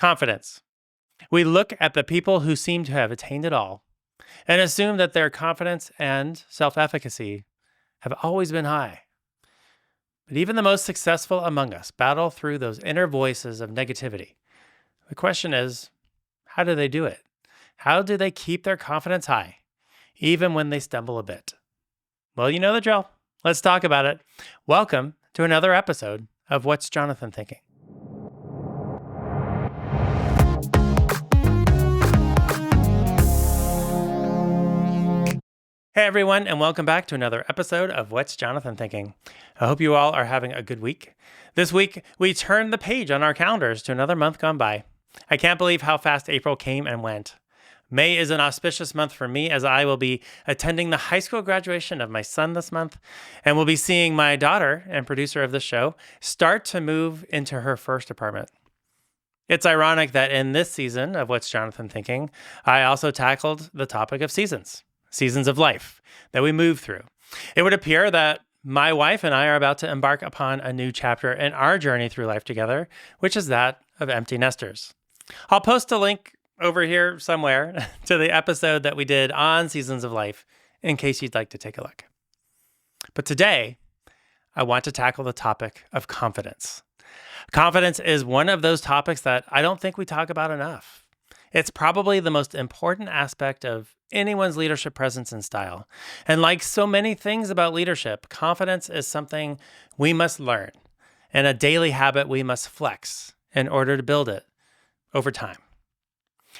Confidence. We look at the people who seem to have attained it all and assume that their confidence and self-efficacy have always been high. But even the most successful among us battle through those inner voices of negativity. The question is, how do they do it? How do they keep their confidence high, even when they stumble a bit? Well, you know the drill. Let's talk about it. Welcome to another episode of What's Jonathan Thinking? Hey everyone, and welcome back to another episode of What's Jonathan Thinking? I hope you all are having a good week. This week, we turned the page on our calendars to another month gone by. I can't believe how fast April came and went. May is an auspicious month for me as I will be attending the high school graduation of my son this month, and will be seeing my daughter and producer of this show start to move into her first apartment. It's ironic that in this season of What's Jonathan Thinking, I also tackled the topic of seasons of life that we move through. It would appear that my wife and I are about to embark upon a new chapter in our journey through life together, which is that of empty nesters. I'll post a link over here somewhere to the episode that we did on seasons of life in case you'd like to take a look. But today, I want to tackle the topic of confidence. Confidence is one of those topics that I don't think we talk about enough. It's probably the most important aspect of anyone's leadership presence and style. And like so many things about leadership, confidence is something we must learn and a daily habit we must flex in order to build it over time.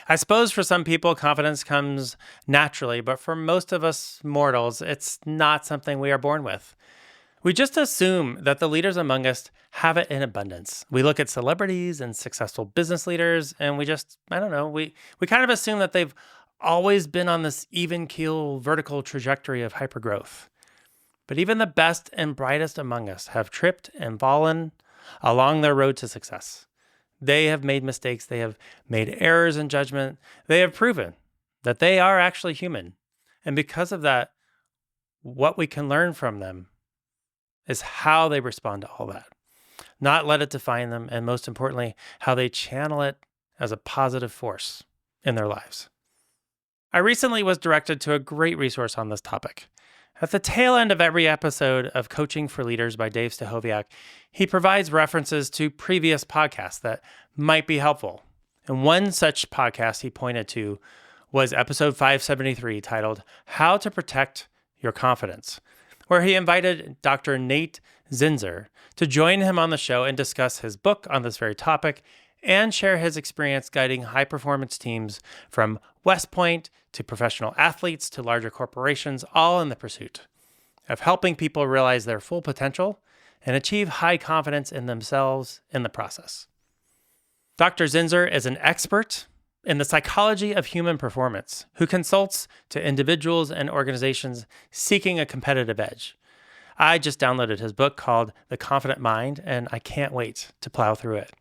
I suppose for some people, confidence comes naturally, but for most of us mortals, it's not something we are born with. We just assume that the leaders among us have it in abundance. We look at celebrities and successful business leaders, and we kind of assume that they've always been on this even keel vertical trajectory of hypergrowth. But even the best and brightest among us have tripped and fallen along their road to success. They have made mistakes. They have made errors in judgment. They have proven that they are actually human. And because of that, what we can learn from them is how they respond to all that. Not let it define them, and most importantly, how they channel it as a positive force in their lives. I recently was directed to a great resource on this topic. At the tail end of every episode of Coaching for Leaders by Dave Stachowiak, he provides references to previous podcasts that might be helpful. And one such podcast he pointed to was episode 573, titled How to Protect Your Confidence, where he invited Dr. Nate Zinsser to join him on the show and discuss his book on this very topic and share his experience guiding high-performance teams from West Point to professional athletes to larger corporations, all in the pursuit of helping people realize their full potential and achieve high confidence in themselves in the process. Dr. Zinsser is an expert in the psychology of human performance who consults to individuals and organizations seeking a competitive edge. I just downloaded his book called The Confident Mind, and I can't wait to plow through it.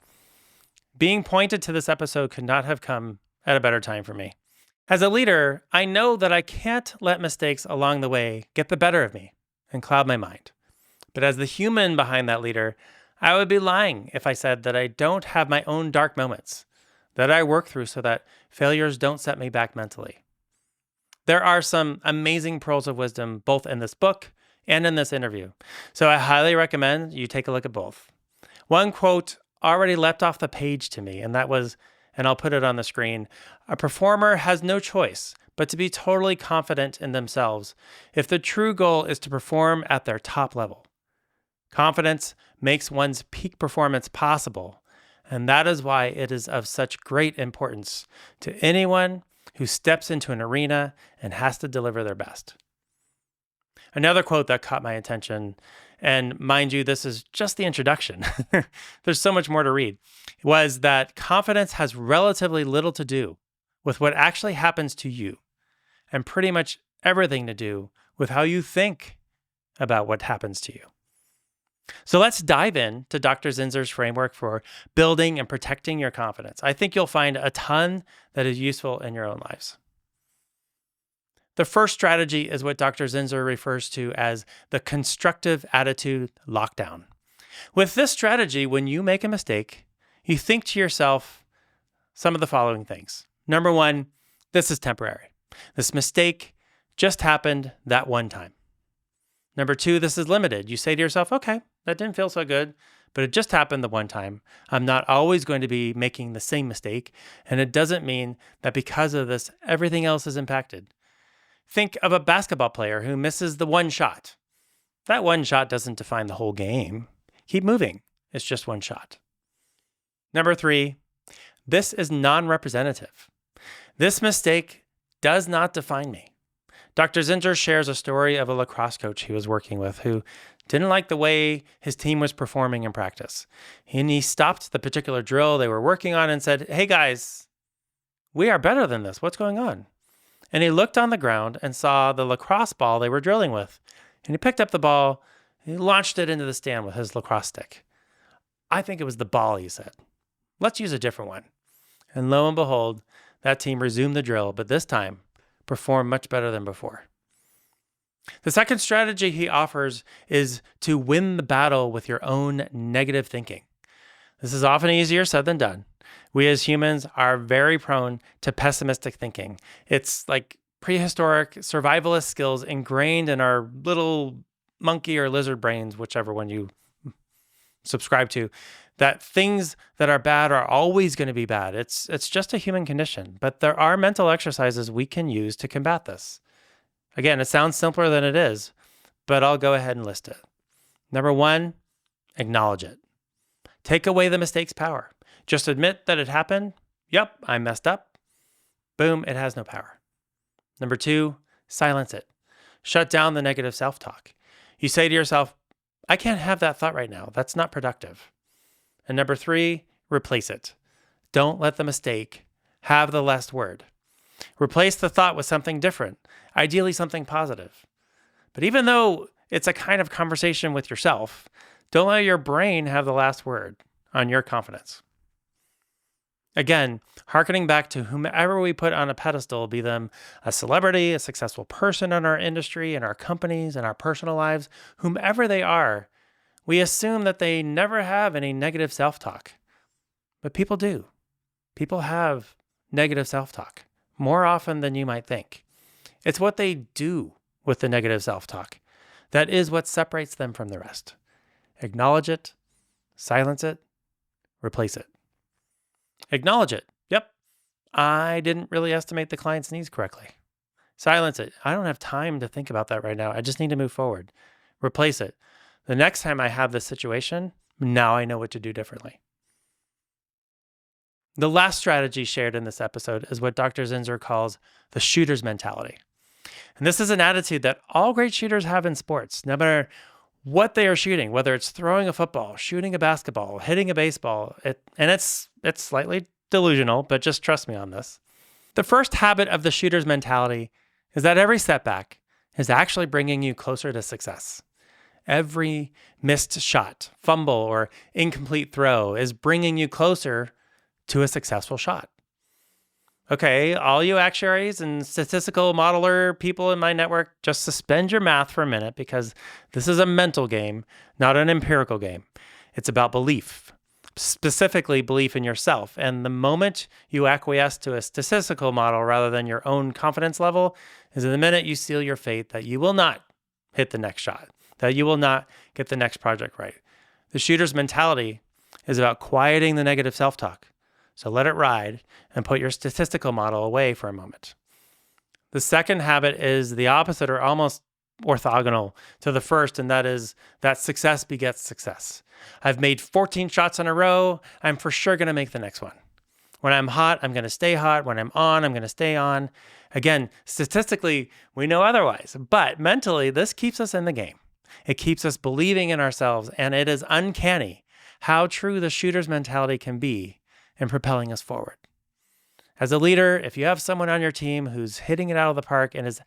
Being pointed to this episode could not have come at a better time for me. As a leader, I know that I can't let mistakes along the way get the better of me and cloud my mind. But as the human behind that leader, I would be lying if I said that I don't have my own dark moments that I work through so that failures don't set me back mentally. There are some amazing pearls of wisdom both in this book and in this interview, so I highly recommend you take a look at both. One quote already leapt off the page to me, and that was, and I'll put it on the screen, a performer has no choice but to be totally confident in themselves if the true goal is to perform at their top level. Confidence makes one's peak performance possible, and that is why it is of such great importance to anyone who steps into an arena and has to deliver their best. Another quote that caught my attention, and mind you, this is just the introduction, there's so much more to read, was that confidence has relatively little to do with what actually happens to you, and pretty much everything to do with how you think about what happens to you. So let's dive in to Dr. Zinsser's framework for building and protecting your confidence. I think you'll find a ton that is useful in your own lives. The first strategy is what Dr. Zinsser refers to as the Constructive Attitude Lockdown. With this strategy, when you make a mistake, you think to yourself, some of the following things. Number one, this is temporary. This mistake just happened that one time. Number two, this is limited. You say to yourself, okay, that didn't feel so good, but it just happened the one time. I'm not always going to be making the same mistake. And it doesn't mean that because of this, everything else is impacted. Think of a basketball player who misses the one shot. That one shot doesn't define the whole game. Keep moving. It's just one shot. Number three, this is non-representative. This mistake does not define me. Dr. Zinsser shares a story of a lacrosse coach he was working with who didn't like the way his team was performing in practice. And he stopped the particular drill they were working on and said, "Hey guys, we are better than this. What's going on?" And he looked on the ground and saw the lacrosse ball they were drilling with. And he picked up the ball, and he launched it into the stand with his lacrosse stick. "I think it was the ball," he said. "Let's use a different one." And lo and behold, that team resumed the drill, but this time performed much better than before. The second strategy he offers is to win the battle with your own negative thinking. This is often easier said than done. We as humans are very prone to pessimistic thinking. It's like prehistoric survivalist skills ingrained in our little monkey or lizard brains, whichever one you subscribe to, that things that are bad are always going to be bad. It's just a human condition. But there are mental exercises we can use to combat this. Again, it sounds simpler than it is, but I'll go ahead and list it. Number one, acknowledge it. Take away the mistake's power. Just admit that it happened. Yep, I messed up. Boom, it has no power. Number two, silence it. Shut down the negative self-talk. You say to yourself, "I can't have that thought right now. That's not productive." And number three, replace it. Don't let the mistake have the last word. Replace the thought with something different, ideally something positive. But even though it's a kind of conversation with yourself, don't let your brain have the last word on your confidence. Again, hearkening back to whomever we put on a pedestal, be them a celebrity, a successful person in our industry, in our companies, in our personal lives, whomever they are, we assume that they never have any negative self-talk. But people do. People have negative self-talk more often than you might think. It's what they do with the negative self-talk that is what separates them from the rest. Acknowledge it, silence it, replace it. Acknowledge it. Yep, I didn't really estimate the client's needs correctly. Silence it. I don't have time to think about that right now. I just need to move forward. Replace it. The next time I have this situation, now I know what to do differently. The last strategy shared in this episode is what Dr. Zinsser calls the shooter's mentality. And this is an attitude that all great shooters have in sports, no matter what they are shooting, whether it's throwing a football, shooting a basketball, hitting a baseball. It's slightly delusional, but just trust me on this. The first habit of the shooter's mentality is that every setback is actually bringing you closer to success. Every missed shot, fumble, or incomplete throw is bringing you closer to a successful shot. Okay, all you actuaries and statistical modeler people in my network, just suspend your math for a minute because this is a mental game, not an empirical game. It's about belief, specifically belief in yourself. And the moment you acquiesce to a statistical model rather than your own confidence level is the minute you seal your fate that you will not hit the next shot, that you will not get the next project right. The shooter's mentality is about quieting the negative self-talk. So let it ride and put your statistical model away for a moment. The second habit is the opposite or almost orthogonal to the first, and that is that success begets success. I've made 14 shots in a row. I'm for sure going to make the next one. When I'm hot, I'm going to stay hot. When I'm on, I'm going to stay on. Again, statistically, we know otherwise, but mentally, this keeps us in the game. It keeps us believing in ourselves, and it is uncanny how true the shooter's mentality can be in propelling us forward. As a leader, if you have someone on your team who's hitting it out of the park and is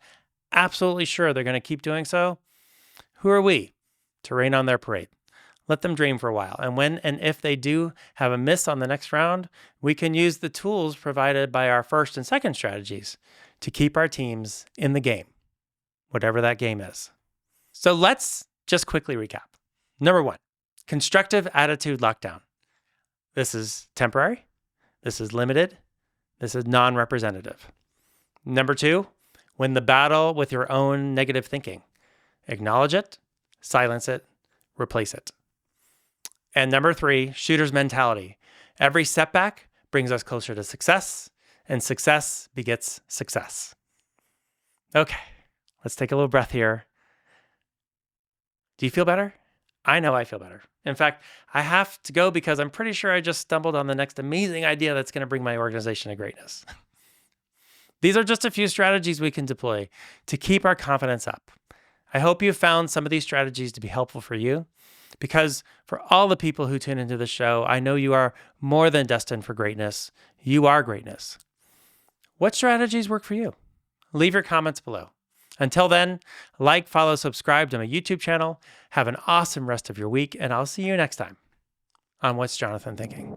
absolutely sure they're going to keep doing so, who are we to rain on their parade? Let them dream for a while. And when and if they do have a miss on the next round, we can use the tools provided by our first and second strategies to keep our teams in the game, whatever that game is. So let's just quickly recap. Number one, constructive attitude lockdown. This is temporary. This is limited. This is non-representative. Number 2, win the battle with your own negative thinking. Acknowledge it, silence it, replace it. And number 3, shooter's mentality. Every setback brings us closer to success, and success begets success. Okay, let's take a little breath here. Do you feel better? I know I feel better. In fact, I have to go because I'm pretty sure I just stumbled on the next amazing idea that's going to bring my organization to greatness. These are just a few strategies we can deploy to keep our confidence up. I hope you found some of these strategies to be helpful for you, because for all the people who tune into the show, I know you are more than destined for greatness. You are greatness. What strategies work for you? Leave your comments below. Until then, like, follow, subscribe to my YouTube channel. Have an awesome rest of your week, and I'll see you next time on What's Jonathan Thinking?